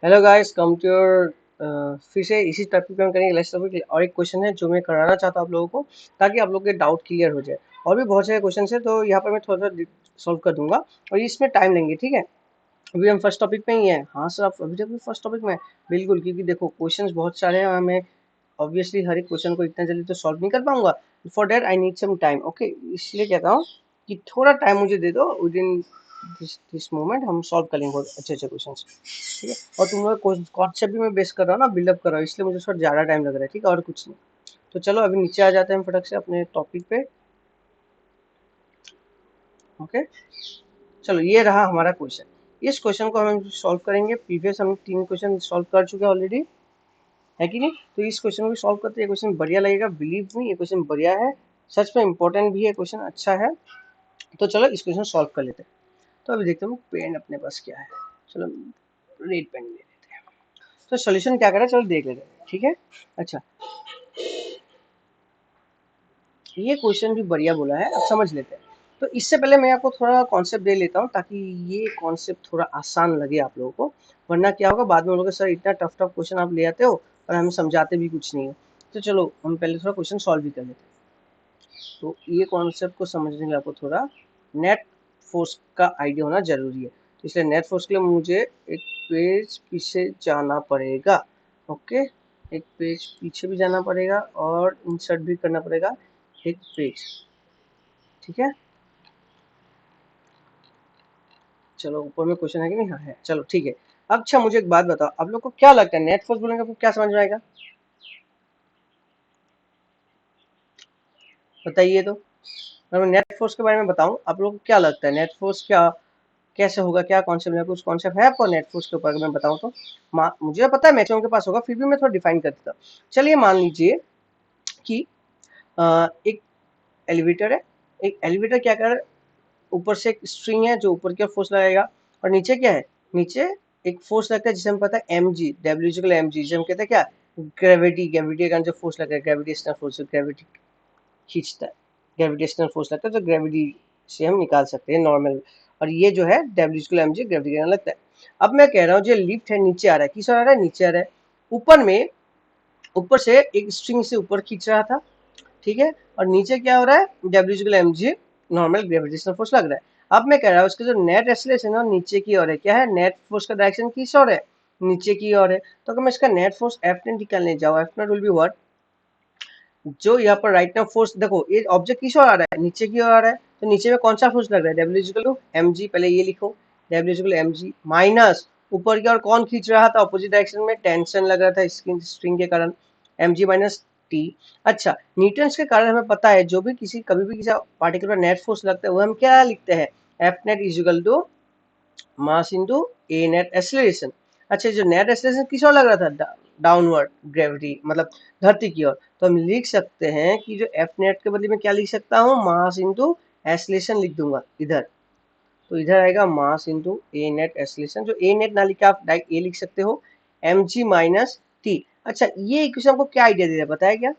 Hello guys, come to your फिर से इसी टॉपिक पे हम करेंगे लास्ट टॉपिक। और एक क्वेश्चन है जो मैं कराना चाहता हूँ आप लोगों को, ताकि आप लोगों के डाउट क्लियर हो जाए। और भी बहुत सारे क्वेश्चन है, तो यहाँ पर मैं थोड़ा सा सॉल्व कर दूंगा और इसमें टाइम लेंगे, ठीक है। अभी हम फर्स्ट टॉपिक पे ही हैं। हाँ सर, आप अभी तक भी फर्स्ट टॉपिक में हैं? बिल्कुल, क्योंकि देखो क्वेश्चंस बहुत सारे हैं, हमें ऑब्वियसली हर एक क्वेश्चन को इतना जल्दी तो सॉल्व नहीं कर पाऊंगा। For that I need some time, okay. इसलिए कहता हूँ कि थोड़ा टाइम मुझे दे दो, विद इन दिस मोमेंट हम सॉल्व कर लेंगे बहुत अच्छे अच्छे क्वेश्चन, ठीक है। और तुम लोग कॉन्सेप्ट भी मैं बेस कर रहा हूँ ना, बिल्डअप कर रहा हूँ, इसलिए मुझे थोड़ा ज़्यादा टाइम लग रहा है, ठीक है, और कुछ नहीं। तो चलो अभी नीचे आ जाते हैं फटक से अपने टॉपिक पे। ओके, चलो ये रहा हमारा क्वेश्चन। इस क्वेश्चन को हम सॉल्व करेंगे। प्रीवियस हम 3 क्वेश्चन सॉल्व कर चुके हैं ऑलरेडी, है कि नहीं। तो इस क्वेश्चन को भी सॉल्व करते हैं। ये क्वेश्चन बढ़िया लगेगा, बिलीव मी, ये क्वेश्चन बढ़िया है, सच में इंपॉर्टेंट भी है, क्वेश्चन अच्छा है। तो चलो इस क्वेश्चन सॉल्व कर लेते हैं। तो अभी देखते हैं पेन अपने पास क्या है। चलो रेड पेन ले लेते हैं। तो सोल्यूशन क्या करें, चलो देख लेते हैं, ठीक है। अच्छा, ये क्वेश्चन भी बढ़िया बोला है, अब समझ लेते हैं। तो इससे पहले मैं आपको थोड़ा कॉन्सेप्ट दे लेता हूँ, ताकि ये कॉन्सेप्ट थोड़ा आसान लगे आप लोगों को। वरना क्या होगा, बाद में लोगों सर इतना टफ टफ क्वेश्चन आप ले आते हो और हमें समझाते भी कुछ नहीं है। तो चलो हम पहले थोड़ा क्वेश्चन सॉल्व भी कर लेते हैं। तो ये कॉन्सेप्ट को समझने के लिए आपको थोड़ा नेट फोर्स का आइडिया होना जरूरी है। तो इसलिए नेट फोर्स के लिए मुझे एक पेज पीछे जाना पड़ेगा। ओके, एक पेज पीछे भी जाना पड़ेगा और इंसर्ट भी करना पड़ेगा एक पेज, ठीक है। चलो ऊपर में क्वेश्चन है कि नहीं, हाँ है, चलो ठीक है। अब अच्छा मुझे एक बात बताओ, आप लोग को क्या लगता है नेट फोर्स बोलेंगे आपको क्या समझ में आएगा, बताइए तो। अगर मैं नेट फोर्स के बारे में बताऊं, आप लोगों को क्या लगता है नेट फोर्स क्या कैसे होगा, क्या कॉन्सेप्ट है, कुछ कॉन्सेप्ट है आपको नेट फोर्स के ऊपर अगर मैं बताऊं तो। मुझे पता है मैक्सिमम के पास होगा, फिर भी मैं थोड़ा डिफाइन कर देता हूँ। चलिए मान लीजिए कि एक एलिवेटर है। एक एलिवेटर क्या कर, ऊपर से एक स्ट्रिंग है जो ऊपर की ओर फोर्स लगाएगा, और नीचे क्या है, नीचे एक फोर्स लगता है जिसे हम पता है M G, W M G, जिसे हम कहते हैं क्या, ग्रेविटी। ग्रेविटी के कारण जो फोर्स लगता है, ग्रेविटेशनल फोर्स, ग्रेविटी खींचता है, ग्रेविटेशनल फोर्स लगता है, तो ग्रेविटी से हम निकाल सकते हैं नॉर्मल। और ये जो है डब्ल्यू एम जी ग्रेविटी के कारण लगता है। अब मैं कह रहा हूँ जो लिफ्ट है नीचे आ रहा है, किस ओर आ रहा है, नीचे आ रहा है। ऊपर में, ऊपर से एक स्ट्रिंग से ऊपर खींच रहा था, ठीक है। और नीचे क्या हो रहा है, W M G normal gravitational force लग रहा है। अब मैं कह रहा हूँ उसका जो नेट एक्सीलरेशन है नीचे की ओर है, क्या है, नेट फोर्स का डायरेक्शन किस ओर है, नीचे की ओर है। तो अगर मैं इसका नेट फोर्स एफ नेट निकालने जाऊँ, F net will be what, जो यहाँ पर राइट नाउ फोर्स देखो, ये ऑब्जेक्ट किस ओर आ रहा है, नीचे की ओर आ रहा है। तो नीचे में कौन सा फोर्स लग रहा है, डब्ल्यू एम जी, पहले ये लिखो, डब्ल्यू एम जी माइनस ऊपर की ओर कौन खींच रहा था अपोजिट डायरेक्शन में, टेंशन लग रहा था स्ट्रिंग के कारण, एम जी माइनस टी। अच्छा, न्यूटन्स के कारण हमें पता है जो भी किसी कभी भी किसी पार्टिकल पर नेट फोर्स लगता है वो हम क्या लिखते हैं, F net is equal to mass into A net acceleration. अच्छा, जो नेट एक्सेलरेशन किस ओर लग रहा था, डाउनवर्ड ग्रेविटी, मतलब धरती की ओर। तो हम लिख सकते हैं कि जो एफ नेट के बदले में क्या लिख सकता हूँ, मास इंटू एक्सेलरेशन लिख दूंगा इधर। तो इधर आएगा मास इंटू ए नेट एक्सेलरेशन, जो ए नेट ना लिख के आप डायरेक्ट ए लिख सकते हो, एम जी माइनस टी। अच्छा, ये इक्वेशन आपको क्या आइडिया दे रहा है, पता है क्या,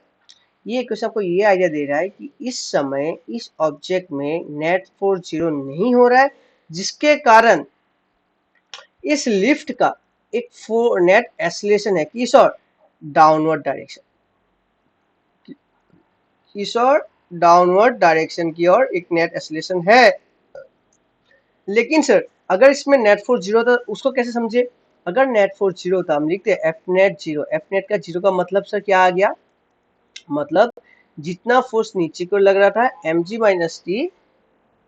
ये इक्वेशन आपको ये आइडिया दे रहा है कि इस समय इस ऑब्जेक्ट में नेट फोर्स जीरो नहीं हो रहा है, जिसके कारण इस लिफ्ट का एक नेट एक्सीलरेशन है किस ओर, डाउनवर्ड डायरेक्शन, किस ओर, डाउनवर्ड डायरेक्शन की ओर एक नेट एक्सीलरेशन है। लेकिन सर अगर इसमें नेट फोर्स जीरो था, उसको कैसे समझे। अगर नेट फोर्स जीरो था, हम लिखते हैं F net zero. F net का जीरो का मतलब सर क्या आ गया, मतलब जितना फोर्स नीचे को लग रहा था एम जी माइनस टी,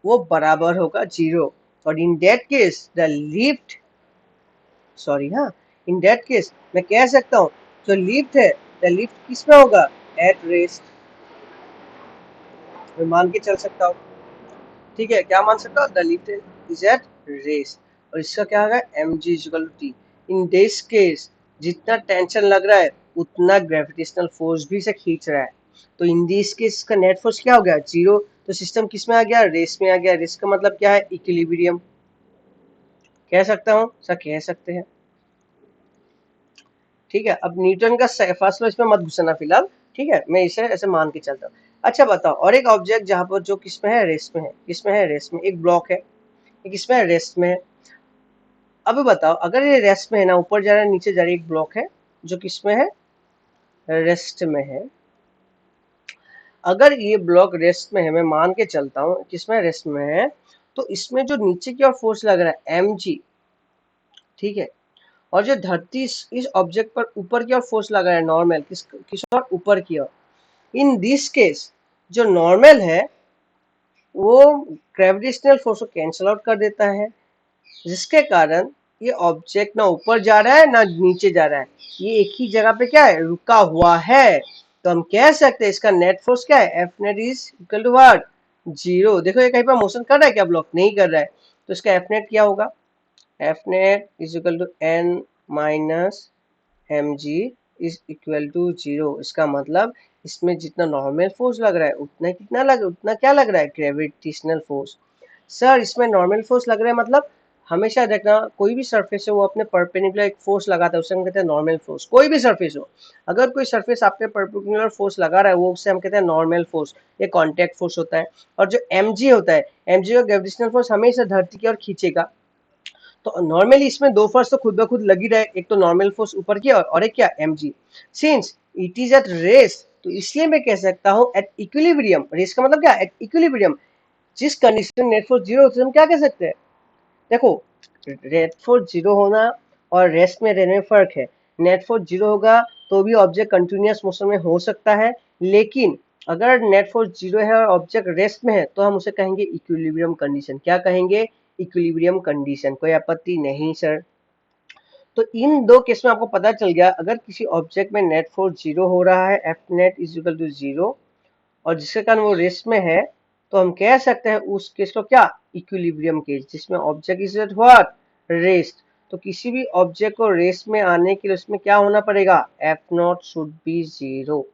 वो बराबर होगा जीरो। और in that case the lift, sorry हाँ, इन दैट केस मैं कह सकता हूँ जो लिफ्ट है, द लिफ्ट किस में होगा, एट रेस्ट। मैं मान के चल सकता हूँ, ठीक है, क्या मान सकता हूँ, the lift is at rest. और इसका क्या होगा, M G equal to T. In this case जितना टेंशन लग रहा है उतना ग्रेविटेशनल फोर्स भी से खींच रहा है। तो इन दिस केस का नेट फोर्स क्या हो गया, जीरो। तो सिस्टम किस में आ गया, रेस्ट में आ गया। रेस्ट का मतलब क्या है, इक्विलिब्रियम। कह सकता हूँ सर, कह सकते हैं, ठीक है। अब न्यूटन का फर्स्ट लॉ इसमें मत घुसना फिलहाल, ठीक है, मैं इसे ऐसे मान के चलता हूँ। अच्छा बताओ, और एक ऑब्जेक्ट जहां पर जो किस में है, रेस्ट में है, किस में है, रेस्ट में, एक ब्लॉक है, एक इसमें रेस्ट में है। अब बताओ, अगर ये रेस्ट में है ना, ऊपर जा रहा है नीचे जा रहा है, एक ब्लॉक है जो किसमें है, रेस्ट में है। अगर ये ब्लॉक रेस्ट में है, मैं मान के चलता हूँ किसमें, रेस्ट में है, तो इसमें जो नीचे की ओर फोर्स लग रहा है mg, ठीक है, और जो धरती इस ऑब्जेक्ट पर ऊपर की ओर फोर्स लगा है नॉर्मल, किस ओर, ऊपर की ओर, इन दिस केस जो नॉर्मल है वो ग्रेविटेशनल फोर्स को कैंसल आउट कर देता है, जिसके कारण ये ऑब्जेक्ट ना ऊपर जा रहा है ना नीचे जा रहा है, ये एक ही जगह पे क्या है, रुका हुआ है। तो हम कह सकते हैं इसका नेट फोर्स क्या है, F net is equal to what, zero. देखो ये कहीं पर मोशन कर रहा है क्या, ब्लॉक नहीं कर रहा है, तो इसका एफ नेट क्या होगा, F net is equal to N minus M G is equal to zero. इसका मतलब इसमें जितना नॉर्मल फोर्स लग रहा है उतना कितना लग, उतना क्या लग रहा है, ग्रेविटेशनल फोर्स। सर इसमें नॉर्मल फोर्स लग रहा है मतलब, हमेशा देखना कोई भी सरफेस है वो अपने परपेंडिकुलर एक फोर्स लगाता है, उसे हम कहते हैं नॉर्मल फोर्स। कोई भी सरफेस हो, अगर कोई सरफेस आपने परपेंडिकुलर फोर्स लगा रहा है वो, उसे हम कहते हैं नॉर्मल फोर्स, ये कांटेक्ट फोर्स होता है। और जो mg होता है, mg का ग्रेविटेशनल फोर्स हमेशा धरती की ओर खींचेगा। तो नॉर्मली इसमें दो फोर्स तो खुद ब खुद लगी रहे, एक तो नॉर्मल फोर्स ऊपर की और एक क्या, mg। Since it is at rest, तो इसलिए मैं कह सकता हूं एट इक्विलिब्रियम, रेस्ट का मतलब क्या, एट इक्विलिब्रियम, जिस कंडीशन नेट फोर्स जीरो होती है हम क्या कह सकते हैं, देखो नेट फोर्स जीरो होना और रेस्ट में रहने में फर्क है। नेट फोर्स जीरो होगा तो भी ऑब्जेक्ट कंटिन्यूअस मोशन में हो सकता है, लेकिन अगर नेट फोर्स जीरो है और ऑब्जेक्ट रेस्ट में है तो हम उसे कहेंगे इक्विलिब्रियम कंडीशन। क्या कहेंगे, इक्विलिब्रियम कंडीशन। कोई आपत्ति नहीं सर। तो इन दो केस में आपको पता चल गया, अगर किसी ऑब्जेक्ट में नेट फोर्स जीरो हो रहा है, F net is equal to zero, और जिसके कारण वो रेस्ट में है, तो हम कह सकते हैं उस केस को क्या, इक्विलिब्रियम केस, जिसमें object is at what, rest. तो किसी भी ऑब्जेक्ट को रेस्ट में आने के लिए उसमें क्या होना पड़ेगा, F not should be zero,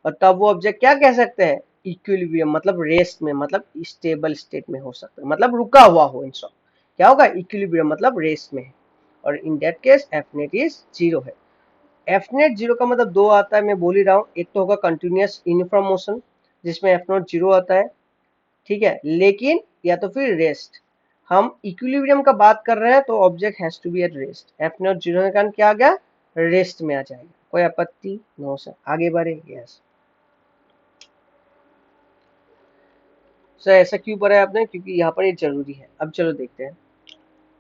और तब वो ऑब्जेक्ट क्या कह सकते हैं, इक्विलिब्रियम, मतलब रेस्ट में, मतलब स्टेबल स्टेट में हो सकता है, मतलब रुका हुआ हो। इन शॉर्ट क्या होगा, इक्विलिब्रियम मतलब रेस्ट में है, और in that case F net is zero है। एफ नेट जीरो का मतलब दो आता है, मैं बोल ही रहा हूँ, एक तो होगा कंटिन्यूअस यूनिफॉर्म मोशन जिसमें एफ नॉट जीरो आता है, ठीक है, लेकिन या तो फिर रेस्ट। हम इक्विलिब्रियम का बात कर रहे हैं तो object has to be at rest, F naught zero के कारण क्या आ गया, रेस्ट में आ जाएगा। कोई आपत्ति, नो सर, आगे बढ़े, यस सर। ऐसा क्यों पढ़ा है आपने, क्योंकि यहाँ पर ये जरूरी है। अब चलो देखते हैं,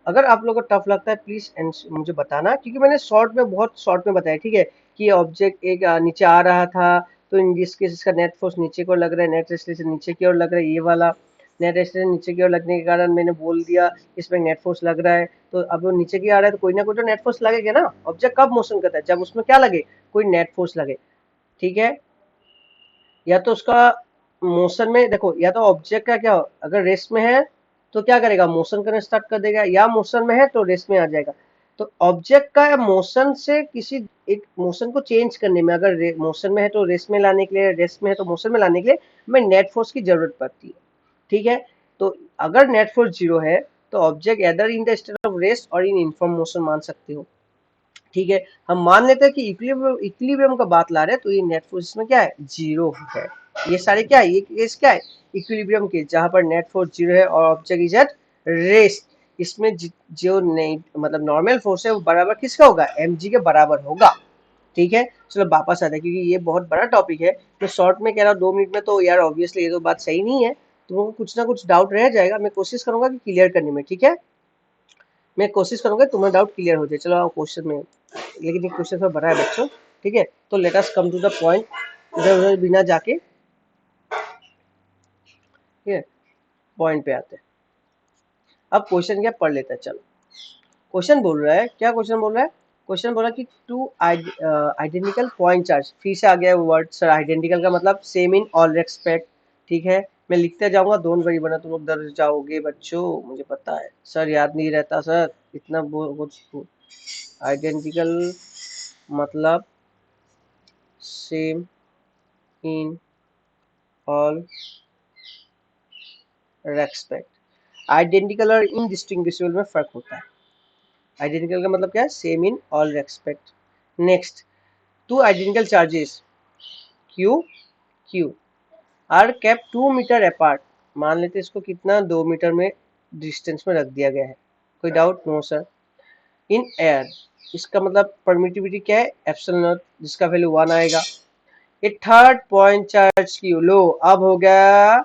अगर आप लोगों को टफ लगता है प्लीज मुझे बताना, क्योंकि मैंने शॉर्ट में, बहुत शॉर्ट में बताया, ठीक है, कि ऑब्जेक्ट एक नीचे आ रहा था, तो इन दिस केस इसका नेट फोर्स नीचे की ओर लग रहा है, नेट रेस्टेशन नीचे की ओर लग रहा है, ये वाला नेट रेस्टेशन नीचे की ओर लगने के कारण मैंने बोल दिया इसमें नेट फोर्स लग रहा है। तो अब वो नीचे की आ रहा है तो कोई ना कोई तो नेट फोर्स लगेगा ना, ऑब्जेक्ट कब मोशन करता है, जब उसमें क्या लगे, कोई नेट फोर्स लगे, ठीक है। या तो उसका मोशन में देखो, या तो ऑब्जेक्ट का क्या, अगर रेस्ट में है तो क्या करेगा, मोशन करना स्टार्ट कर देगा, या मोशन में है तो रेस्ट में आ जाएगा। तो ऑब्जेक्ट का मोशन से किसी एक मोशन को चेंज करने में, अगर मोशन में है तो रेस्ट में लाने के लिए, रेस्ट में है तो मोशन में लाने के लिए हमें नेट फोर्स की जरूरत पड़ती है, ठीक है। तो अगर नेट फोर्स जीरो है तो object either in the state of rest और इन इनफॉर्म मोशन मान सकते हो, ठीक है। हम मान लेते हैं कि इक्विलिब्रियम का बात ला रहे हैं, तो ये नेट फोर्स में क्या है, जीरो है। ये सारे क्या है, ये केस क्या है, इक्विलिब्रियम केस, जहां पर नेट फोर्स जीरो है और ऑब्जेक्ट इज एट रेस्ट। इसमें जो नहीं मतलब नॉर्मल फोर्स है वो बराबर किसका होगा, mg के बराबर होगा, ठीक है। चलो वापस आते हैं, क्योंकि ये बहुत बड़ा टॉपिक है, मैं शॉर्ट में कह रहा हूँ 2 मिनट में, तो यार ऑब्वियसली ये तो बात सही नहीं है, तो कुछ ना कुछ डाउट रह जाएगा, मैं कोशिश करूंगा कि क्लियर करने में, ठीक है। मैं कोशिश करूंगा तुम्हारा डाउट क्लियर हो जाए। चलो आओ क्वेश्चन में, लेकिन ये क्वेश्चन में बड़ा है बच्चों, ठीक है। तो let us come to the point, इधर उधर बिना जाके, ठीक है, पॉइंट पे आते हैं। अब क्वेश्चन क्या पढ़ लेते हैं, चलो। क्वेश्चन बोल रहा है, क्या क्वेश्चन बोल रहा है, क्वेश्चन बोला कि टू आइडेंटिकल पॉइंट चार्ज, फिर से आ गया वर्ड सर, आइडेंटिकल का मतलब सेम इन ऑल रेस्पेक्ट, ठीक है। मैं लिखते जाऊंगा, डोंट वरी, बना तुम लोग डर जाओगे बच्चों, मुझे पता है सर, याद नहीं रहता सर इतना आइडेंटिकल मतलब same in all respect. Identical और इनडिस्टिंग्विशेबल में फर्क होता है। आइडेंटिकल का मतलब क्या है, same in all respect. Next, two identical charges Q Q are kept 2 metre apart, मान लेते इसको कितना, 2 मीटर में डिस्टेंस में रख दिया गया है। कोई doubt, no sir. In air. इसका मतलब परमिटिविटी क्या है, एप्सिलॉन नॉट, जिसका वैल्यू 1 आएगा। एक थर्ड पॉइंट चार्ज की लो, अब हो गया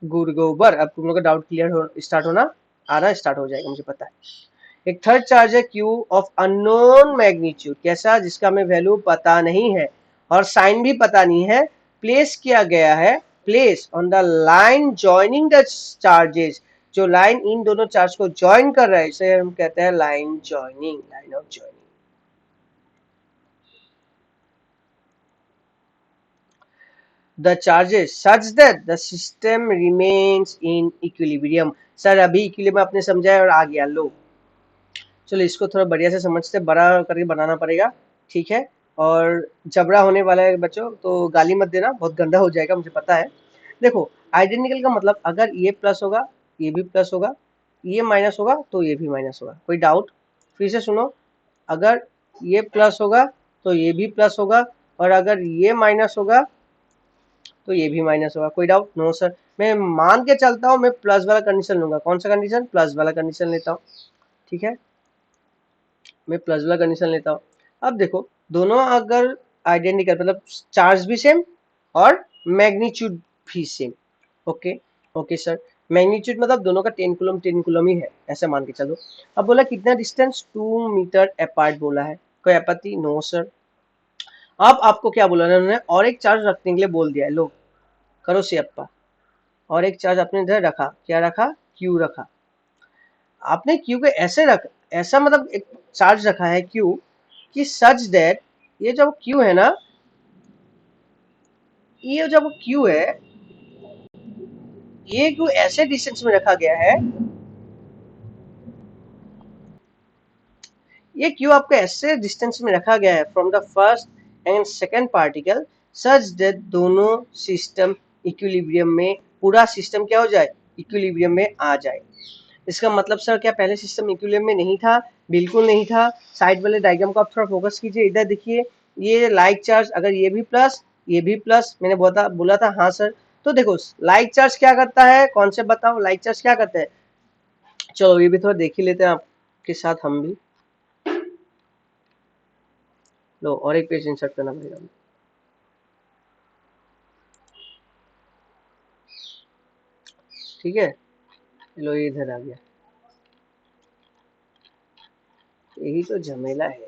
गुड़ गोबर। अब तुम लोग का डाउट क्लियर हो स्टार्ट होना आना स्टार्ट हो जाएगा, मुझे पता है। एक थर्ड चार्ज है क्यू ऑफ अननोन मैग्नीट्यूड, कैसा, जिसका हमें वैल्यू पता नहीं है और साइन भी पता नहीं है। प्लेस किया गया है, place on the line joining the charges, जो लाइन इन दोनों चार्ज को ज्वाइन कर रहा है, इसे हम कहते हैं line joining, line of joining. The charges such that the system remains in equilibrium। Sir अभी इक्विलिब्रियम आपने समझा है और आ गया लो। चलो इसको थोड़ा बढ़िया से समझते, बड़ा करके बनाना पड़ेगा, ठीक है। और जबड़ा होने वाला है बच्चों, तो गाली मत देना, बहुत गंदा हो जाएगा, मुझे पता है। देखो आइडेंटिकल का मतलब अगर ये प्लस होगा ये भी प्लस होगा, ये माइनस होगा तो ये भी माइनस होगा। कोई डाउट? फिर से सुनो, अगर ये प्लस होगा तो ये भी प्लस होगा, और अगर ये माइनस होगा तो ये भी माइनस होगा। कोई डाउट? No sir. मैं मान के चलता हूँ, मैं प्लस वाला कंडीशन लूंगा। कौन सा कंडीशन? प्लस वाला कंडीशन लेता हूँ, ठीक है। मैं प्लस वाला कंडीशन लेता हूँ। अब देखो दोनों अगर आइडेंटिकल, मतलब चार्ज भी सेम और मैग्नीट्यूड भी same. Okay okay sir, magnitude मतलब दोनों का 10 कूलम 10 कूलम ही है, ऐसे मान के चलो। अब बोला कितना डिस्टेंस, 2 मीटर अपार्ट बोला है। कोई आपत्ति? No sir. अब आपको क्या बोला उन्होंने, और एक चार्ज रखने के लिए बोल दिया है, लो करो सियप्पा। और एक चार्ज आपने इधर रखा, क्या रखा? क्यू रखा। आपने क्यू को ऐसे रख, ऐसा मतलब एक चार्ज रखा है क्यू कि सच दैट, ये जब क्यू है ना, ये जब क्यू है, ये क्यू ऐसे डिस्टेंस में रखा गया है, ये क्यू आपको ऐसे डिस्टेंस में रखा गया है from the first and second particle, such that दोनों सिस्टम इक्विलिब्रियम में, पूरा सिस्टम क्या हो जाए, इक्विलिब्रियम में आ जाए। इसका मतलब सर क्या पहले सिस्टम इक्विलिब्रियम में नहीं था? बिल्कुल नहीं था। साइड वाले डायग्राम को आप थोड़ा फोकस कीजिए, इधर देखिए, ये लाइक चार्ज, अगर ये भी प्लस ये भी प्लस, मैंने बोला था हाँ सर। तो देखो लाइक चार्ज क्या करता है, कॉन्सेप्ट बताओ, लाइक चार्ज क्या करता है? चलो ये भी थोड़ा देख ही लेते हैं आपके साथ हम भी। लो और एक पेज इंसर्ट करना पड़ेगा, ठीक है। लो ये इधर आ गया, यही तो झमेला है।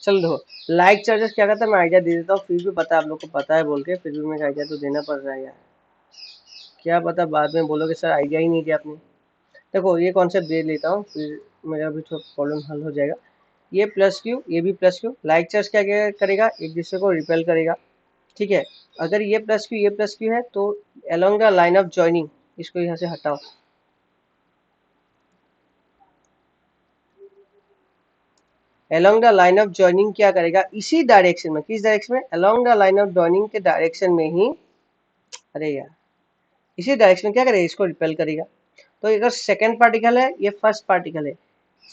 चलो देखो लाइक चार्जेस क्या करता है, मैं आइडिया दे देता हूँ, फिर भी पता आप लोग को पता है बोल के, फिर भी मैं आइडिया तो देना पड़ रहा है यार। क्या पता बाद में बोलोगे सर आइडिया ही नहीं दिया आपने। देखो ये कॉन्सेप्ट दे लेता हूँ, फिर मेरा भी थोड़ा प्रॉब्लम हल हो जाएगा। ये प्लस क्यू, ये भी प्लस क्यू, लाइक चार्ज क्या क्या करेगा, एक दूसरे को रिपेल करेगा, ठीक है। अगर ये प्लस क्यू ये प्लस क्यू है तो along the line of joining, इसको यहाँ से हटाओ, along the line of joining क्या करेगा, इसी डायरेक्शन में, किस डायरेक्शन में, along the line of joining के डायरेक्शन में ही, अरे यार इसी डायरेक्शन में क्या करेगा, इसको रिपेल करेगा। तो अगर सेकेंड पार्टिकल है, ये फर्स्ट पार्टिकल है,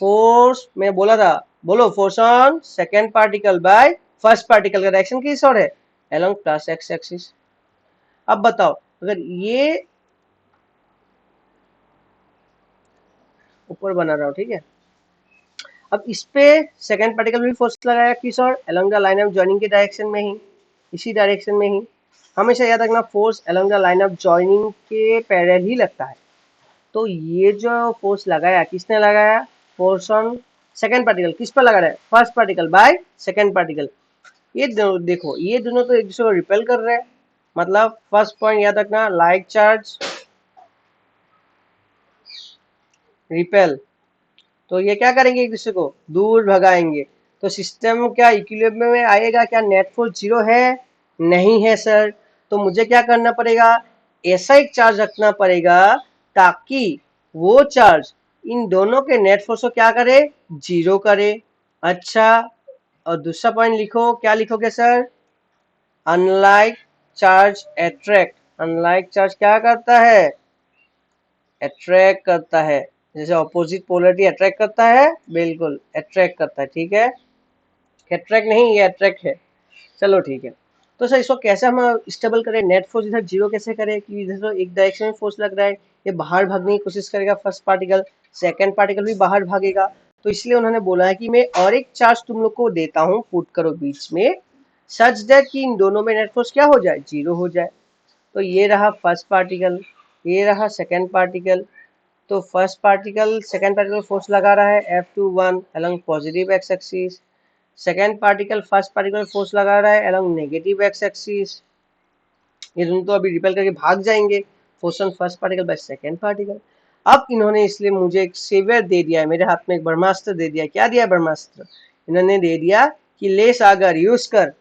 फोर्स मैं बोला था, बोलो force on second particle by first particle का डायरेक्शन किस ओर है, अलोंग प्लस एक्स एक्सिस। अब बताओ अगर ये ऊपर बना रहा हूं, ठीक है। अब इस पे सेकेंड पार्टिकल भी फोर्स लगाया किस ओर, along the line of joining के डायरेक्शन में ही, इसी डायरेक्शन में ही। हमेशा याद रखना force along the line of joining के पैरेलल ही लगता है। तो ये जो फोर्स लगाया किसने लगाया, फोर्स ऑन सेकेंड पार्टिकल, किस पर लगा रहा है, first particle by second particle. ये देखो ये दोनों तो एक दूसरे को रिपेल कर रहे हैं, मतलब फर्स्ट पॉइंट याद रखना, लाइक चार्ज रिपेल, तो ये क्या करेंगे, एक दूसरे को दूर भगाएंगे। तो सिस्टम क्या इक्विलिब्रियम में आएगा, क्या नेट फोर्स जीरो है, नहीं है सर। तो मुझे क्या करना पड़ेगा, ऐसा एक चार्ज रखना पड़ेगा ताकि वो चार्ज इन दोनों के नेट फोर्स को क्या करे, जीरो करे। अच्छा, और दूसरा पॉइंट लिखो, क्या लिखोगे sir, unlike charge attract, unlike charge क्या करता है, अट्रैक्ट करता है, जैसे ऑपोजिट पोलरिटी अट्रैक्ट करता है, बिल्कुल अट्रैक्ट करता है, ठीक है। अट्रैक्ट नहीं, ये अट्रैक्ट है। चलो ठीक है। तो सर इसको कैसे हम स्टेबल करें, नेट फोर्स इधर जीरो कैसे करें, कि इधर तो एक डायरेक्शन में फोर्स लग रहा है, ये बाहर भागने की कोशिश करेगा फर्स्ट पार्टिकल, सेकेंड पार्टिकल भी बाहर भागेगा। तो इसलिए उन्होंने बोला है कि मैं और एक चार्ज तुम लोग को देता हूँ, पुट करो बीच में, सच दैट कि इन दोनों में नेट फोर्स क्या हो जाए, जीरो हो जाए। तो ये रहा फर्स्ट पार्टिकल, ये रहा सेकेंड पार्टिकल। तो first particle second particle force लगा रहा है F21 along positive x axis, second particle first particle force लगा रहा है along नेगेटिव एक्स एक्सिस। ये दोनों तो अभी रिपेल करके भाग जाएंगे, force on first particle by second particle. अब इन्होंने इसलिए मुझे एक सेवियर दे दिया है, मेरे हाथ में एक ब्रह्मास्त्र दे दिया। क्या दिया ब्रह्मास्त्र? इन्होंने दे दिया कि ले सागर यूज कर,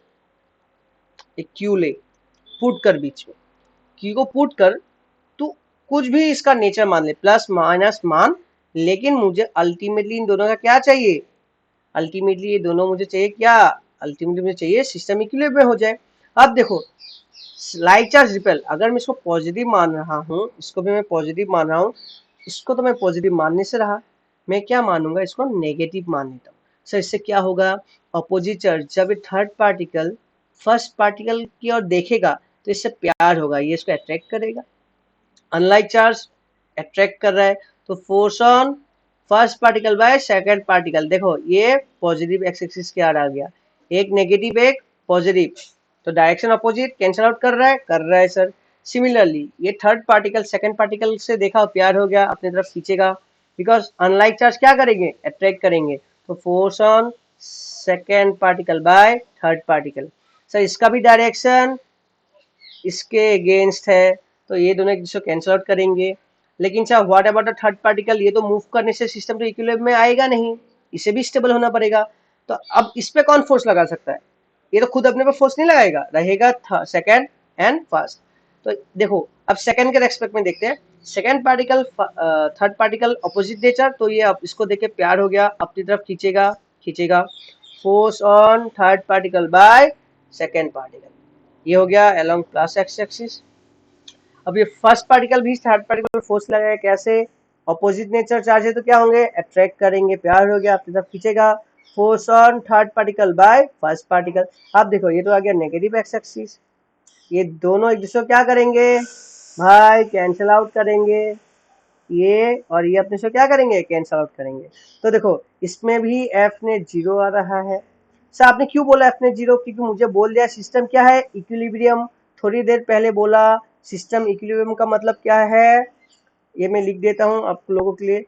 एक क्यू ले, पुट कर बीच में, क्यू को पुट कर, तू कुछ भी इसका नेचर मान ले, प्लस माइनस मान, लेकिन मुझे अल्टीमेटली इन दोनों का क्या चाहिए, अल्टीमेटली ये दोनों मुझे चाहिए क्या, अल्टीमेटली मुझे चाहिए सिस्टम इक्विलिब्रियम में हो जाए। अब देखो लाइक चार्ज रिपेल, अगर मैं इसको पॉजिटिव मान रहा हूँ, इसको भी मैं पॉजिटिव मान रहा हूँ, इसको तो मैं पॉजिटिव मानने से रहा, मैं क्या मानूंगा, इसको नेगेटिव मान लेता हूँ। सर इससे क्या होगा, अपोजिट चार्ज जब थर्ड पार्टिकल फर्स्ट पार्टिकल की ओर देखेगा तो इससे प्यार होगा, ये इसको अट्रैक्ट करेगा। अनलाइक चार्ज अट्रैक्ट कर रहा है, तो force on first particle by second particle, देखो ये पॉजिटिव एक्स एक्सिस के आर आ गया, एक नेगेटिव एक पॉजिटिव, तो डायरेक्शन अपोजिट, कैंसिल आउट कर रहा है सर। सिमिलरली ये थर्ड पार्टिकल सेकंड पार्टिकल से देखा प्यार हो गया, अपनी तरफ खींचेगा, बिकॉज अनलाइक चार्ज क्या करेंगे, अट्रैक्ट करेंगे। तो force on second particle by third particle, sir इसका भी डायरेक्शन इसके अगेंस्ट है, तो ये दोनों एक दूसरे को कैंसिल आउट करेंगे। लेकिन sir what about the third particle, ये तो मूव करने से सिस्टम तो इक्विलिब्रियम में आएगा नहीं, इसे भी स्टेबल होना पड़ेगा। तो अब इस पे कौन फोर्स लगा सकता है, ये तो खुद अपने पे फोर्स नहीं लगाएगा, रहेगा सेकंड एंड फर्स्ट। तो देखो अब सेकंड के रेस्पेक्ट में देखते हैं, second particle third particle opposite nature, तो ये अब इसको देख के प्यार हो गया, अपनी तरफ खींचेगा खींचेगा, force on third particle by second particle, ये हो गया अलोंग प्लस एक्स एक्सिस। अब ये फर्स्ट पार्टिकल भी थर्ड पार्टिकल पर फोर्स लगाएगा, कैसे, अपोजिट नेचर चार्ज है तो क्या होंगे, अट्रैक्ट करेंगे, प्यार हो गया, अपनी तरफ खींचेगा, force on third particle by first particle. अब देखो ये तो आ गया नेगेटिव एक्स एक्सिस, ये दोनों एक दूसरे को क्या करेंगे भाई, कैंसिल आउट करेंगे, ये और ये अपने से क्या करेंगे, कैंसिल आउट करेंगे। तो देखो इसमें भी एफ ने जीरो आ रहा है। सर आपने क्यों बोला एफ ने जीरो, क्योंकि मुझे बोल दिया सिस्टम क्या है, इक्विलिब्रियम। थोड़ी देर पहले बोला सिस्टम इक्विलिब्रियम का मतलब क्या है, ये मैं लिख देता हूं आप लोगों के लिए,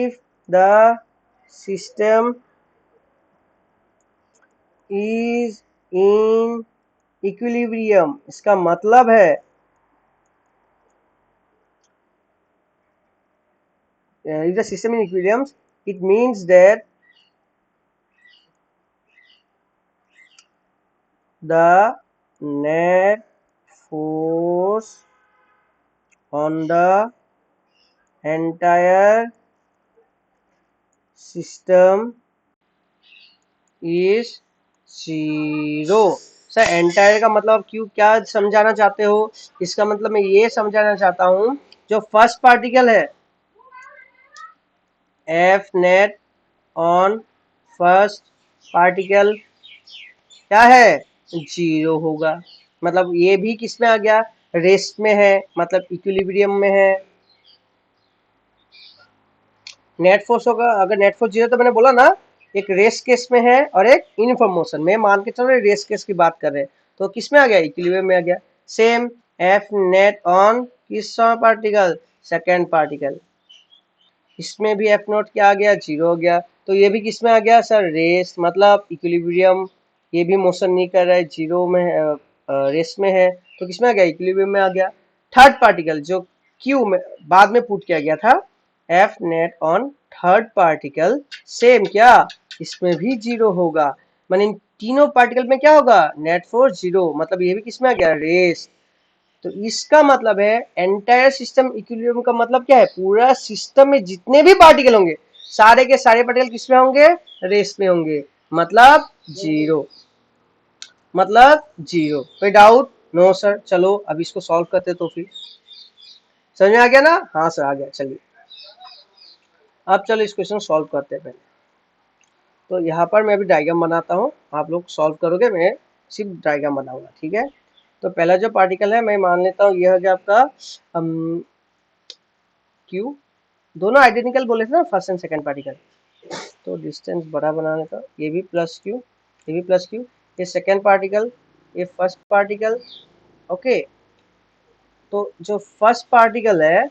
if the system is in equilibrium, इसका मतलब है if the system in equilibrium, it means that the net force on the entire system is zero। Sir entire का मतलब क्यों, क्या समझाना चाहते हो, इसका मतलब मैं ये समझाना चाहता हूं, जो फर्स्ट पार्टिकल है F net on first particle क्या है, जीरो होगा। मतलब ये भी किस में आ गया, रेस्ट में है, मतलब इक्विलिब्रियम में है। नेट फोर्स होगा, अगर नेट फोर्स जीरो, तो मैंने बोला ना एक रेस्ट केस में है और एक यूनिफॉर्म मोशन में, मान के चलो रेस्ट केस की बात कर रहे हैं, तो किस में आ गया, इक्विलिब्रियम में आ गया। सेम एफ नेट ऑन किस पार्टिकल, सेकेंड पार्टिकल, इसमें भी एफ नोट क्या आ गया, जीरो हो गया। तो ये भी किस में आ गया सर, रेस, मतलब इक्विलिब्रियम, ये भी मोशन नहीं कर रहा है, जीरो में रेस में है, तो किस में आ गया, इक्विलिब्रियम में आ गया। थर्ड पार्टिकल जो क्यू में बाद में पुट किया गया था, F net on third particle, same क्या, इसमें भी जीरो होगा। माने इन तीनों पार्टिकल में क्या होगा, नेट फोर्स जीरो, मतलब ये भी किस में आ गया, रेस। तो इसका मतलब है एंटायर सिस्टम इक्विलिब्रियम का मतलब क्या है, पूरा सिस्टम में जितने भी पार्टिकल होंगे, सारे के सारे पार्टिकल किस में होंगे, रेस में होंगे, मतलब जीरो, मतलब जीरो। कोई डाउट, नो सर। चलो अब इसको सॉल्व करते, तो फिर समझ में आ गया ना, हाँ सर आ गया। चलिए अब चलो इस क्वेश्चन सॉल्व करते हैं पहले। तो यहाँ पर मैं अभी डायग्राम बनाता हूँ, आप लोग सॉल्व करोगे, मैं सिर्फ डायग्राम बनाऊंगा, ठीक है। तो पहला जो पार्टिकल है मैं मान लेता हूँ, यह हो गया आपका क्यू, दोनों आइडेंटिकल बोले थे ना फर्स्ट एंड सेकंड पार्टिकल, तो डिस्टेंस बड़ा बनाने का ये भी प्लस क्यू, ये भी प्लस क्यू, ये सेकंड पार्टिकल, ये फर्स्ट पार्टिकल। ओके, तो जो फर्स्ट पार्टिकल है,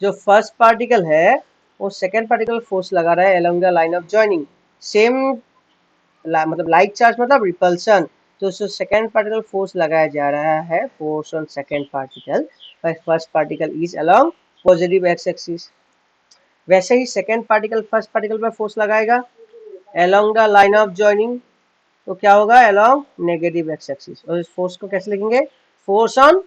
जो फर्स्ट पार्टिकल है वो सेकंड पार्टिकल फोर्स लगा रहा है along the line of joining, same मतलब लाइक चार्ज मतलब रिपल्सन, तो सेकंड पार्टिकल फोर्स लगाया जा रहा है, force on second particle by first particle is along positive x axis. वैसे ही सेकंड पार्टिकल फर्स्ट पार्टिकल पर फोर्स लगाएगा along the line of joining, तो क्या होगा अलोंग नेगेटिव एक्स एक्सिस। और इस फोर्स को कैसे लिखेंगे, force on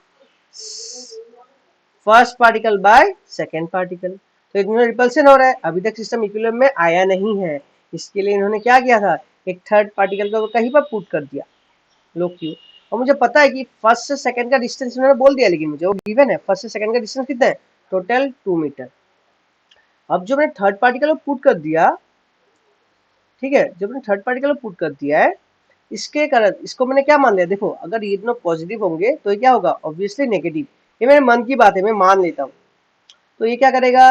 first particle by second particle. तो इन्होंने रिपल्सन हो रहा है, अभी तक सिस्टम इक्विलिब्रियम में आया नहीं है, इसके लिए इन्होंने क्या किया था, एक थर्ड पार्टिकल को कहीं पर पुट कर दिया, लो क्यू। और मुझे पता है कि फर्स्ट से सेकंड का डिस्टेंस इन्होंने बोल दिया, लेकिन मुझे वो गिवन है फर्स्ट से सेकंड का डिस्टेंस कितना है, टोटल 2 मीटर। अब जो मैंने थर्ड पार्टिकल को पुट कर दिया, ठीक है, जब मैंने थर्ड पार्टिकल को पुट कर दिया है, इसके कारण इसको मैंने क्या मान लिया, देखो अगर ये दोनों पॉजिटिव होंगे तो ये क्या होगा, ऑब्वियसली नेगेटिव। ये मेरे मन की बात है, मैं मान लेता हूँ। तो ये क्या करेगा,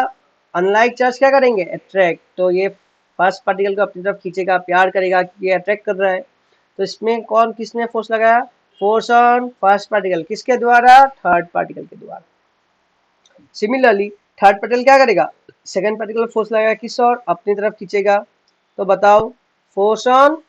अनलाइक चार्ज क्या करेंगे, अट्रैक्ट, तो ये फर्स्ट पार्टिकल को अपनी तरफ खींचेगा, प्यार करेगा कि ये अट्रैक्ट कर रहा है। तो इसमें कौन किसने फोर्स लगाया, फोर्स ऑन फर्स्ट पार्टिकल, किसके द्वारा, थर्ड पार्टिकल के द्वारा। सिमिलरली थर्ड पार्टिकल क्या करेगा, सेकंड पार्टिकल फोर्स लगाएगा किस और, अपनी तरफ खींचेगा। तो बताओ, फोर्स ऑन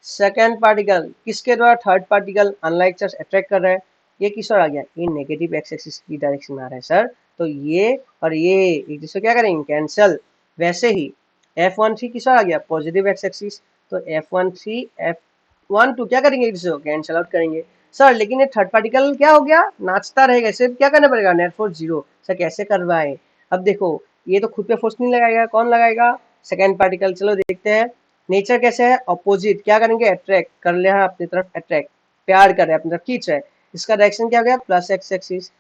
सेकंड पार्टिकल किसके द्वारा, third particle unlike charge attract कर रहा है, ये किस ओर आ गया, ये नेगेटिव एक्स एक्सिस की डायरेक्शन में आ रहा है सर। तो ये और ये एक दूसरे क्या करेंगे, कैंसल। वैसे ही F13 किस ओर आ गया, पॉजिटिव एक्स एक्सिस, तो F13 F12 क्या करेंगे, एक दूसरे को कैंसल आउट करेंगे। सर लेकिन ये थर्ड पार्टिकल क्या हो गया, नाचता रहेगा, इसे क्या करना पड़ेगा, नेट फोर्स जीरो। सर कैसे करवाए, अब देखो ये तो खुद पे फोर्स नहीं लगाएगा, कौन लगाएगा, सेकंड पार्टिकल। चलो देखते हैं नेचर कैसे है, अपोजिट, क्या करेंगे, अट्रैक्ट कर लिया अपनी तरफ, अट्रैक्ट प्यार कर रहा है, अपनी तरफ खींच रहा है, इसका डायरेक्शन क्या हो गया, प्लस एक्स एक्सिस।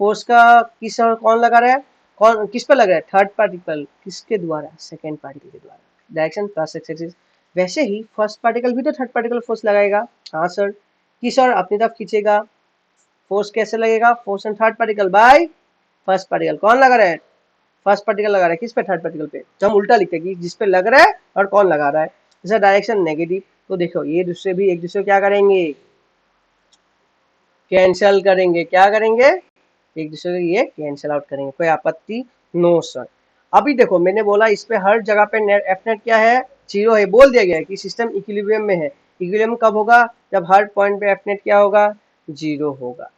फोर्स का किस और कौन लगा रहा है, कौन किस पर लग रहा है, थर्ड पार्टिकल, किसके द्वारा, सेकंड पार्टिकल के द्वारा, डायरेक्शन प्लस एक्स एक्सिस। वैसे ही फर्स्ट पार्टिकल भी तो थर्ड पार्टिकल फोर्स लगाएगा, हाँ सर, किस और अपनी तरफ खींचेगा, फोर्स कैसे लगेगा, force on third particle by first particle, कौन लगा रहा है, फर्स्ट पार्टिकल लगा रहा है किस पे, थर्ड पार्टिकल पे। तो हम उल्टा लिखते हैं कि जिस पे लग रहा है और कौन लगा रहा है, जैसे डायरेक्शन नेगेटिव, तो देखो ये दूसरे भी एक दूसरे क्या करेंगे, कैंसिल करेंगे, क्या करेंगे, एक दूसरे को ये कैंसिल आउट करेंगे, कोई आपत्ति, नो सर। अभी देखो मैंने बोला इस पे हर जगह पे नेट एफ नेट क्या है, जीरो है, बोल दिया गया है कि सिस्टम इक्विलिब्रियम में है। इक्विलिब्रियम कब होगा, जब हर पॉइंट पे एफ नेट क्या होगा, जीरो होगा,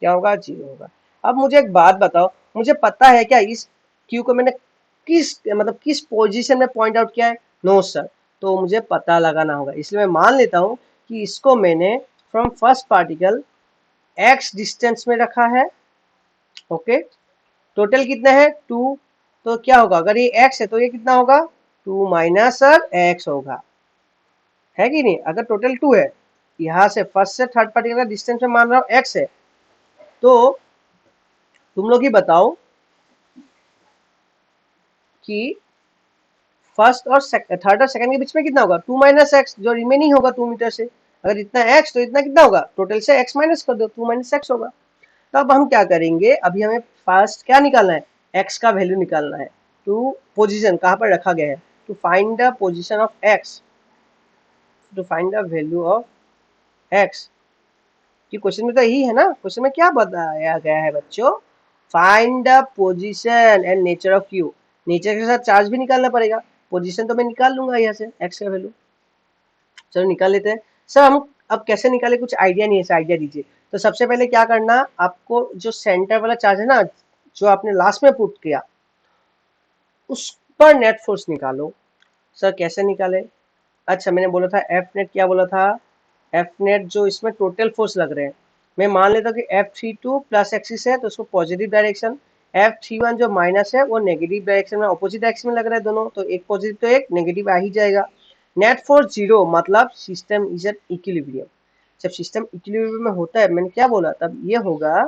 क्या होगा, जीरो होगा। अब मुझे एक बात बताओ, मुझे पता है क्या इस क्यू को मैंने किस मतलब किस पोजीशन में पॉइंट आउट किया है, नो सर, तो मुझे पता लगाना होगा, इसलिए मैं मान लेता हूं कि इसको मैंने from first particle x distance में रखा है। ओके, टोटल कितना है 2, तो क्या होगा, अगर ये x है तो ये कितना होगा, 2 माइनस x होगा, है कि नहीं। अगर टोटल 2 है, यहां से फर्स्ट से थर्ड पार्टिकल का डिस्टेंस में मान रहा हूं x है, तो तुम लोग ही बताओ कि फर्स्ट और थर्ड और सेकंड के बीच में कितना होगा, 2 माइनस एक्स, जो रिमेनिंग होगा 2 मीटर से। अगर इतना x तो इतना कितना होगा, टोटल से x माइनस कर दो, 2 माइनस एक्स होगा। तो अब हम क्या करेंगे, अभी हमें फर्स्ट क्या निकालना है, x का वैल्यू निकालना है, टू पोजीशन कहां पर रखा गया है, to find the position of x, to find the value of x। कि क्वेश्चन में तो यही है ना, क्वेश्चन में क्या बताया गया है बच्चों, find the position and nature of q। Nature के साथ चार्ज भी निकालना पड़ेगा, पोजीशन तो मैं निकाल लूंगा यहाँ से x का वैल्यू। चलो निकाल लेते हैं। सर हम अब कैसे निकाले, कुछ आइडिया नहीं है, आइडिया दीजिए। तो सबसे पहले क्या करना, आपको जो सेंटर वाला चार्ज है ना, जो आपने लास्ट में पुट किया, उस पर नेट फोर्स निकालो। सर कैसे निकाले, अच्छा मैंने बोला था एफ नेट, क्या बोला था, एफ नेट जो इसमें टोटल फोर्स लग रहे हैं, मैं मान लेता हूँ कि F32 प्लस एक्सिस है तो उसको पॉजिटिव डायरेक्शन, F31 जो माइनस है वो नेगेटिव डायरेक्शन में, ऑपोजिट डायरेक्शन में लग रहा है दोनों, तो एक पॉजिटिव तो एक नेगेटिव आ ही जाएगा। नेट फोर्स जीरो, मतलब सिस्टम इज एट इक्विलिब्रियम। जब सिस्टम इक्विलिब्रियम में होता है, मैंने क्या बोला, तब ये होगा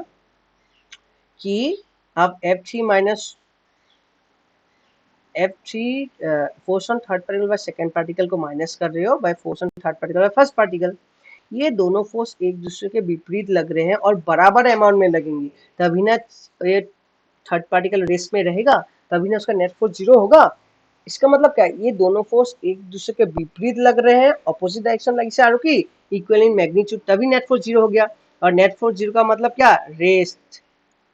कि आप F3 minus F3 force on third particle by second particle को माइनस कर रहे हो by force on third particle by first particle. ये दोनों फोर्स एक दूसरे के विपरीत लग रहे हैं और बराबर अमाउंट में लगेंगी, तभी ना ये थर्ड पार्टिकल रेस्ट में रहेगा तभी ना उसका नेट फोर्स जीरो होगा। इसका मतलब क्या है, ये दोनों फोर्स एक दूसरे के विपरीत लग रहे हैं, ऑपोजिट डायरेक्शन लगी से की इक्वल इन मैग्नीट्यूड, तभी नेट फोर्स जीरो हो गया। और नेट फोर्स जीरो का मतलब क्या, रेस्ट,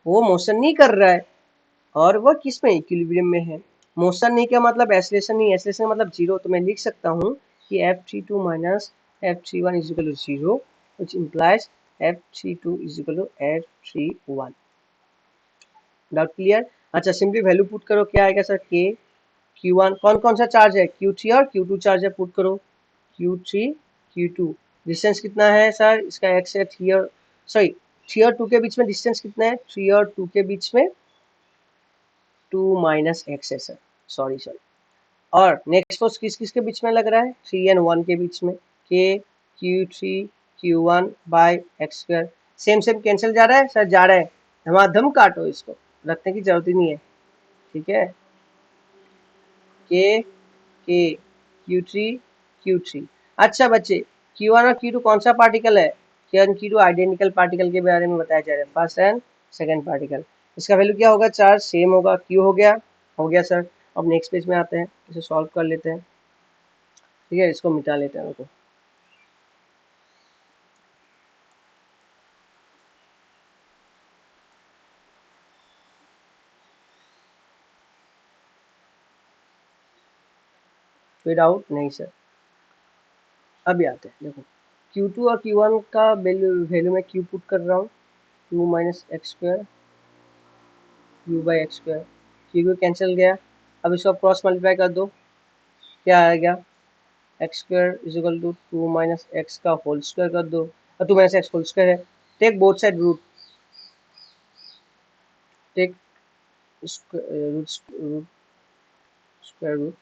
वो मोशन नहीं कर रहा है और वो किस में, इक्विलिब्रियम में है। मोशन नहीं का मतलब एसलेशन नहीं, एसलेशन का मतलब जीरो। तो मैं लिख सकता हूँ कि F32 minus F31 is equal to zero, which implies F32 is equal to F31। Doubt clear? अच्छा सिंपली वैल्यू पुट करो, क्या आएगा सर, के Q1 कौन कौन सा चार्ज है, Q3 और Q2 चार्ज है, पुट करो Q3 Q2। डिस्टेंस कितना है सर इसका, x है, 3 और सॉरी 3 और 2 के बीच में डिस्टेंस कितना है, 3 और 2 के बीच में 2 माइनस एक्स है सर, सॉरी सर। और नेक्स्ट फोर्स किस किस के बीच में लग रहा है, 3 एंड 1 के बीच में, के Q3 Q1 by X square. Same same cancel जा रहा है सर, जा रहा है, धमाधम काटो इसको, रखने की जरूरत ही नहीं है, ठीक है। के Q3 Q3। अच्छा बच्चे, Q1 और Q2 कौन सा पार्टिकल है, Q1 Q2 आइडेंटिकल पार्टिकल के बारे में बताया जा रहा है, फर्स्ट एंड सेकंड पार्टिकल। इसका वैल्यू क्या होगा, चार्ज सेम होगा, Q हो गया सर। अब नेक्स्ट पेज में आते हैं, इसे सॉल्व कर लेते हैं, ठीक है, इसको मिटा लेते हैं उनको। कोई डाउट नहीं सर, अभी आते हैं, देखो Q2 और Q1 का वैल्यू मैं Q पुट कर रहा हूँ, 2 minus X square Q by X square, Q cancel गया। अब इसको क्रॉस मल्टीप्लाई कर दो, क्या आएगा, X square is equal to 2 minus X का होल स्क्वायर कर दो, और 2 माइनस एक्स होल स्क्वायर है, take both side root, take root square root,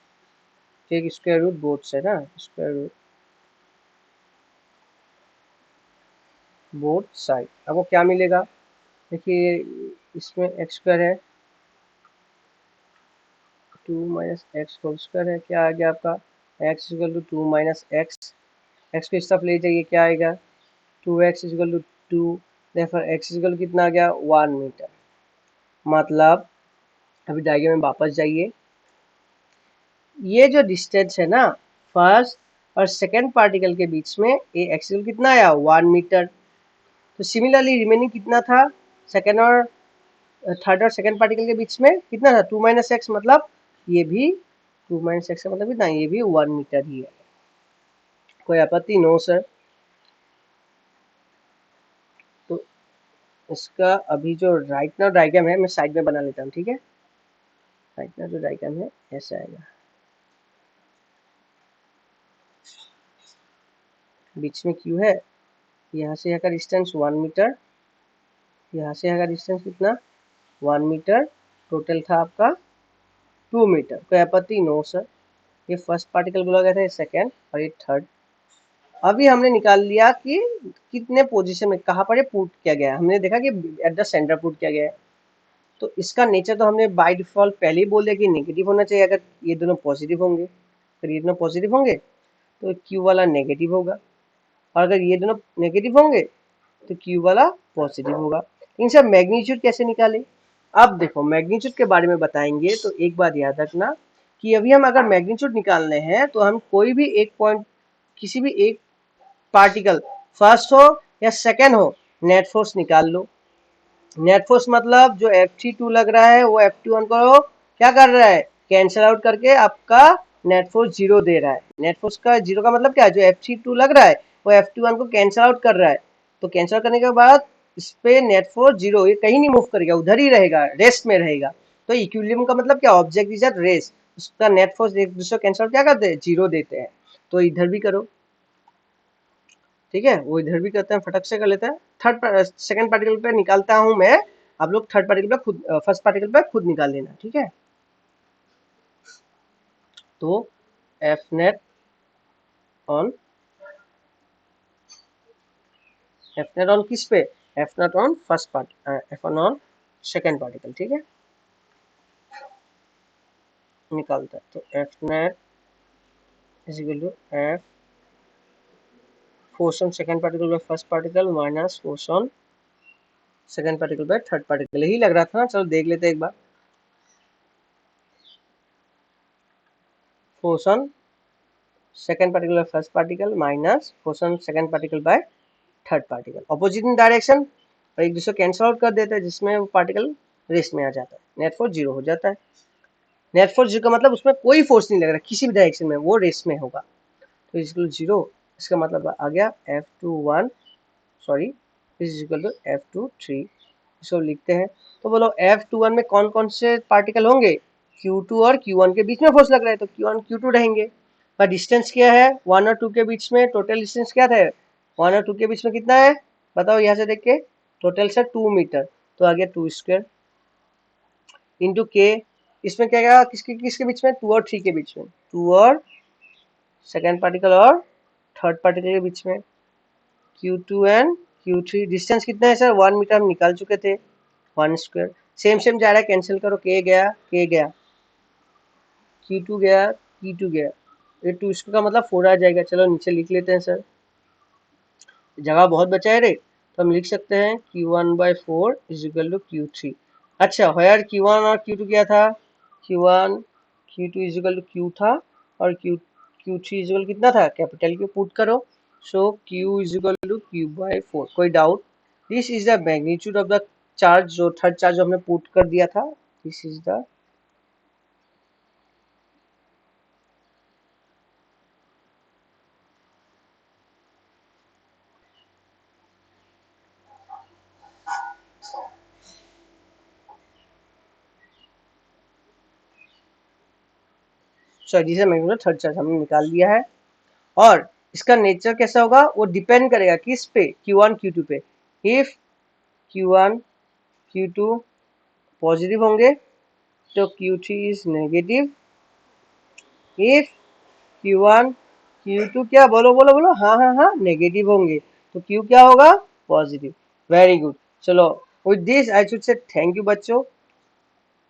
take square root both side, हाँ स्क्वायर रूट बोथ साइड। आपको क्या मिलेगा, देखिए इसमें एक्स स्क्वायर है, 2 माइनस एक्स होल स्क्वायर है, क्या आ गया आपका, X equal to 2 minus X, X को इस तरफ ले जाइए, क्या आएगा, 2x equal to 2, therefore x equal कितना आ गया, 1 मीटर। मतलब अभी डायग्राम में वापस जाइए, ये जो डिस्टेंस है ना फर्स्ट और सेकेंड पार्टिकल के बीच में, ये एक्सियल कितना आया, 1 मीटर। तो सिमिलरली रिमेनिंग कितना था, सेकेंड और थर्ड और सेकेंड पार्टिकल के बीच में कितना था, 2 माइनस एक्स, मतलब ये भी 2 माइनस एक्स का मतलब कितना, ये भी 1 मीटर ही है। कोई आपत्ति, नो सर। तो इसका अभी जो राइट नाउ डायग्राम है मैं साइड में बना लेता हूँ, ठीक है। राइट नाउ जो डायग्राम है ऐसा आएगा, बीच में क्यू है, यहाँ से यहाँ का डिस्टेंस 1 मीटर, यहाँ से यहाँ का डिस्टेंस कितना, 1 मीटर, टोटल था आपका 2 मीटर। कोई आपत्ति, नो सर। ये फर्स्ट पार्टिकल बोला गया था, ये सेकेंड और ये थर्ड। अभी हमने निकाल लिया कि कितने पोजीशन में कहाँ पर ये पुट किया गया है, हमने देखा कि एट द सेंटर पुट किया गया है। तो इसका नेचर तो हमने बाय डिफॉल्ट पहले ही बोल दिया कि नेगेटिव होना चाहिए, अगर ये दोनों पॉजिटिव होंगे, अगर ये दोनों पॉजिटिव होंगे तो क्यू वाला नेगेटिव होगा, और अगर ये दोनों नेगेटिव होंगे तो क्यू वाला पॉजिटिव होगा। इन सब मैग्नीट्यूड कैसे निकाले, अब देखो मैग्नीट्यूड के बारे में बताएंगे, तो एक बात याद रखना कि अभी हम अगर मैग्नीट्यूड निकालने हैं तो हम कोई भी एक पॉइंट, किसी भी एक पार्टिकल, फर्स्ट हो या सेकेंड हो, नेट फोर्स निकाल लो। नेट फोर्स मतलब जो F32 लग रहा है वो F21 को क्या कर रहा है, कैंसिल आउट करके आपका नेट फोर्स जीरो दे रहा है। नेट फोर्स का जीरो का मतलब क्या है, जो F32 लग रहा है वो F21 को कैंसिल आउट कर रहा है। तो कैंसिल करने के बाद इस पे नेट फोर्स जीरो, ये कहीं नहीं मूव करेगा, उधर ही रहेगा, रेस्ट में रहेगा। तो इक्विलिब्रियम का मतलब क्या, ऑब्जेक्ट इज एट रेस्ट, उसका नेट फोर्स एक दूसरे कैंसिल क्या करते हैं, जीरो देते हैं। तो इधर भी करो, ठीक है, वो इधर भी करते हैं, फटक से कर लेते हैं। थर्ड सेकंड पार्टिकल पे निकालता हूं मैं, आप लोग थर्ड पार्टिकल पे खुद, फर्स्ट पार्टिकल पे खुद निकाल लेना, ठीक है। तो F net on, F net on किस पे, F net on first part, F on second particle, ठीक है, निकालता है। तो F net is equal to F force on second particle by first particle minus force on second particle by third particle, यही लग रहा था ना। चलो देख लेते हैं एक बार। Force on second particle by first particle minus force on second particle by third particle, opposite in direction, और एक दूसरे कैंसिल आउट कर देते हैं, जिसमें वो पार्टिकल रेस्ट में आ जाता है, नेट फोर्स जीरो हो जाता है। नेट फोर्स जीरो का मतलब उसमें कोई फोर्स नहीं लग रहा किसी भी डायरेक्शन में, वो रेस्ट में होगा, तो इक्वल जीरो। इसका मतलब आ गया F21 sorry is equal to F23। इसको लिखते हैं, तो बोलो F21 में कौन कौन से पार्टिकल होंगे, Q2 और Q1 के बीच में फोर्स लग रहा है तो Q1 Q2 रहेंगे। पर डिस्टेंस क्या है 1 और 2 के बीच में, टोटल डिस्टेंस क्या था 1 और 2 के बीच में कितना है बताओ, यहाँ से देख के टोटल से 2 मीटर, तो आ गया 2 स्क्वायर इंटू के, इसमें क्या गया किसके किसके बीच में 2 और 3 के बीच में, 2 और सेकेंड पार्टिकल और थर्ड पार्टिकल के बीच में, Q2 एंड Q3 डिस्टेंस कितना है सर 1 मीटर हम निकाल चुके थे, 1 स्क्वायर, सेम सेम जा रहा है, कैंसिल करो, के गया के गया, Q2 गया Q2 गया, ये 2 स्क्वायर का मतलब 4 आ जाएगा। चलो नीचे लिख लेते हैं सर, जगह बहुत बचा है रे, तो हम लिख सकते हैं Q1/4 is equal to Q3। अच्छा होयर Q1 और Q2 क्या था, Q1 Q2 is equal to Q था, और Q3 इज इक्वल कितना था, कैपिटल Q पुट करो, so Q is equal to Q/4। कोई doubt, this is the magnitude of the charge, जो थर्ड चार्ज जो हमने पुट कर दिया था, this is the sorry magnitude third charge हमने निकाल लिया है। और इसका नेचर कैसा होगा वो डिपेंड करेगा किस पे, Q1 Q2 पे। इफ Q1 Q2 पॉजिटिव होंगे तो Q3 is negative, if Q1 Q2 क्या बोलो बोलो बोलो, हाँ हाँ हाँ नेगेटिव होंगे तो Q क्या होगा पॉजिटिव। Very good. चलो with this I should say thank you बच्चों।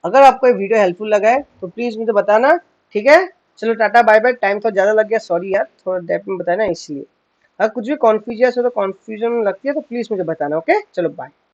अगर आपको ये वीडियो हेल्पफुल लगा है तो प्लीज मुझे बताना, ठीक है। चलो टाटा बाय बाय, टाइम तो ज्यादा लग गया, सॉरी यार, थोड़ा डेप में बताना इसलिए। अगर कुछ भी कॉन्फ्यूजन हो तो कॉन्फ्यूजन लगती है तो प्लीज मुझे बताना, ओके चलो बाय।